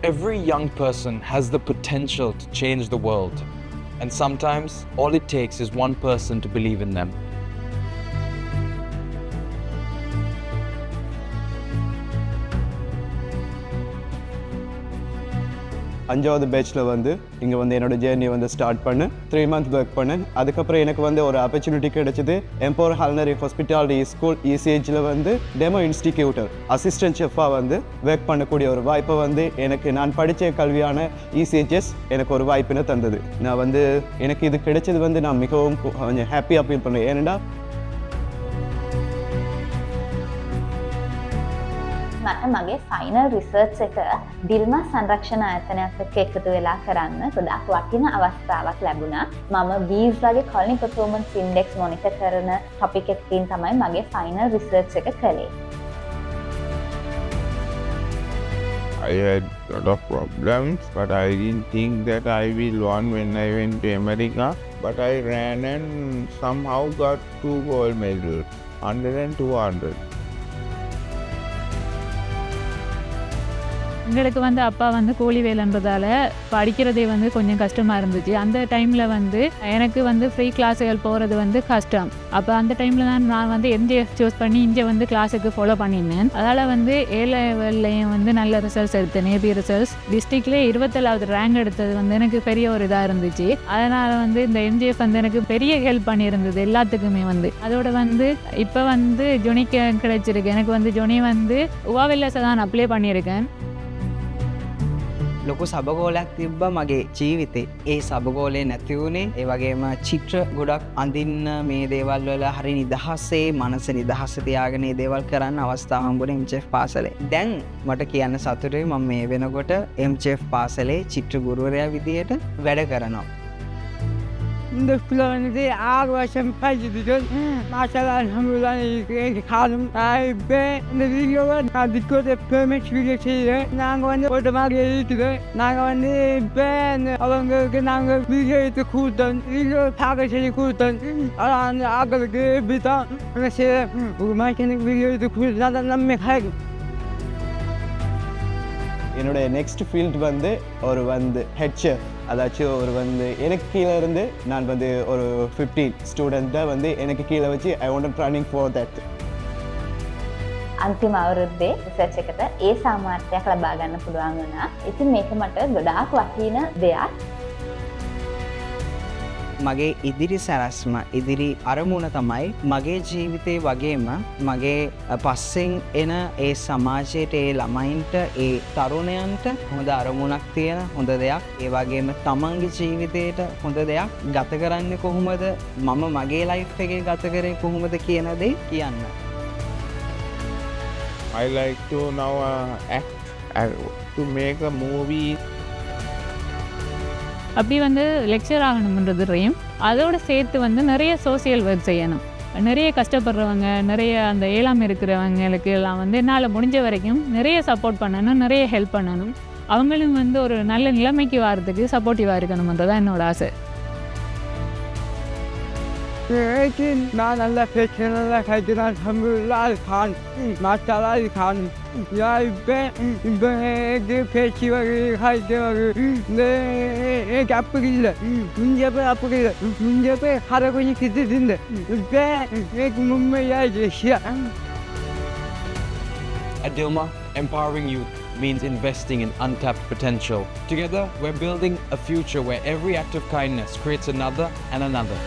Every young person has the potential to change the world. And sometimes all it takes is one person to believe in them. அஞ்சாவது பேட்சில் வந்து இங்கே வந்து என்னோடய journey வந்து start பண்ணேன். 3 months ஒர்க் பண்ணேன். அதுக்கப்புறம் எனக்கு வந்து ஒரு ஆப்பர்ச்சுனிட்டி கிடைச்சிது. எம்பவர் ஹால்னரி ஹாஸ்பிட்டாலிட்டி ஸ்கூல் இசிஹெச்சில் வந்து டெமோ இன்ஸ்டிடியூட்டர் அசிஸ்டன்ட் ஷெஃபாக வந்து ஒர்க் பண்ணக்கூடிய ஒரு வாய்ப்பை வந்து எனக்கு நான் படித்த கல்வியான இசிஹெச்எஸ் எனக்கு ஒரு வாய்ப்பினை தந்தது. நான் வந்து எனக்கு இது கிடைச்சது வந்து நான் மிகவும் கொஞ்சம் ஹாப்பியாக ஃபீல் பண்ணேன். ஏன்னா මට මගේ ෆයිනල් රිසර්ච් එක දිල්මා සංරක්ෂණ ආයතනයත් එක්ක එකතු වෙලා කරන්න ගොඩාක් වටිනා අවස්ථාවක් ලැබුණා. මම bees වගේ colony performance index monitor කරන topic එකකින් තමයි මගේ ෆයිනල් රිසර්ච් එක කළේ. I had a lot of problems, but I didn't think that I will win when I went to America. But I ran and somehow got 2 gold medals, 100 and 200. எங்களுக்கு வந்து அப்பா வந்து கூலி வேலைன்றதால படிக்கிறதே வந்து கொஞ்சம் கஷ்டமாக இருந்துச்சு. அந்த டைமில் வந்து எனக்கு வந்து ஃப்ரீ கிளாஸுகள் போகிறது வந்து கஷ்டம். அப்போ அந்த டைமில் தான் நான் வந்து எம்ஜிஎஃப் சூஸ் பண்ணி இங்கே வந்து கிளாஸுக்கு ஃபாலோ பண்ணியிருந்தேன். அதால் வந்து ஏ லெவல்லையும் வந்து நல்ல ரிசல்ட்ஸ் எடுத்தேன். ஏபி ரிசல்ட்ஸ் டிஸ்ட்ரிக்ட்லேயே 27வது ரேங்க் எடுத்தது வந்து எனக்கு பெரிய ஒரு இதாக இருந்துச்சு. அதனால் வந்து இந்த எம்ஜிஎஃப் வந்து எனக்கு பெரிய ஹெல்ப் பண்ணியிருந்தது எல்லாத்துக்குமே வந்து. அதோட வந்து இப்போ வந்து ஜொனிக்கு கிடைச்சிருக்கு. எனக்கு வந்து ஜொனி வந்து உவாவில்லஸை தான் அப்ளை பண்ணியிருக்கேன். ලොකු සබගෝලයක් තිබ්බ මගේ ජීවිතේ. ඒ සබගෝලේ නැති වුණේ ඒ වගේම චිත්‍ර ගොඩක් අඳින්න මේ දේවල් වල හරි නිදහසේ මනස නිදහස තියාගෙන මේ දේවල් කරන්න අවස්ථාව හම්බුනේ MCF පාසලේ. දැන් මට කියන්න සතුටුයි මම මේ වෙනකොට MCF පාසලේ චිත්‍ර ගුරුවරයා විදියට වැඩ කරනවා. இந்த ஸ்கூலில் வந்து 6 வருஷம் படிச்சுட்டு மாஷால்லா அல்ஹம்துலில்லாஹ் காலம் இப்போ இந்த வீடியோவை நான் டிக்கோட பேமெண்ட் வீடியோ செய்கிறேன். நாங்கள் வந்து ஒரு மாதிரி இருக்குது. நாங்கள் வந்து இப்போ அவங்களுக்கு நாங்கள் வீடியோ எடுத்து கொடுத்தோம், வீடியோ பார்க்க சொல்லி கொடுத்தோம். ஆனால் அந்த ஆக்களுக்கு இப்படி தான் ஒரு மாதிரி வீடியோ எடுத்து கொடுத்தா தான் நம்ம கிடைக்கும். என்னுடைய நெக்ஸ்ட் ஃபீல்டு வந்து ஒரு வந்து ஹெட்ஷர், அதாச்சும் ஒரு வந்து எனக்கு கீழே இருந்து நான் வந்து ஒரு 15 ஸ்டூடெண்ட்டை வந்து எனக்கு கீழே வச்சு I want training for that. අන්තිම අවුරුද්දේ රිසර්ච් එකට ඒ සාමාර්ථයක් ලබා ගන්න පුළුවන් වුණා. ඉතින් මේක මට ගොඩාක් වටින දෙයක්. මගේ ඉදිරි සැරැස්ම ඉදිරි අරමුණ තමයි මගේ ජීවිතේ වගේම මගේ පස්සෙන් එන ඒ සමාජයට ඒ ළමයින්ට ඒ තරුණයන්ට හොඳ අරමුණක් තියෙන හොඳ දෙයක්, ඒ වගේම තමන්ගේ ජීවිතයට හොඳ දෙයක් ගත කරන්නේ කොහොමද, මම මගේ ලයිෆ් එකේ ගත කරේ කොහොමද කියන දේ කියන්න. I like to now act to make a movie. அப்படி வந்து லெக்சர் ஆகணுன்றது ட்ரீம். அதோடு சேர்த்து வந்து நிறைய சோசியல் ஒர்க் செய்யணும். நிறைய கஷ்டப்படுறவங்க, நிறைய அந்த ஏழாமை இருக்கிறவங்களுக்கு எல்லாம் வந்து என்னால் முடிஞ்ச வரைக்கும் நிறைய சப்போர்ட் பண்ணணும், நிறைய ஹெல்ப் பண்ணணும். அவங்களும் வந்து ஒரு நல்ல நிலைமைக்கு வரதுக்கு சப்போர்ட்டிவாக இருக்கணும்ன்றதான் என்னோட ஆசை. நான் நல்லா பேசுகிறேன், நல்லா கைக்கிறேன். அல்ஹம்துலில்லாஹ் கான் மாஷால்லா கான் இப்போ பேச்சு வகை கைக்கு வகை எனக்கு அப்படி இல்லை. முஞ்ச போய் அப்படி இல்லை. முஞ்ச போய் கரை கொஞ்சம் கிட்டு இப்போ எனக்கு உண்மையாக. At Dilmah, empowering youth means investing in untapped potential. Together, we're building a future where every act of kindness creates another and another.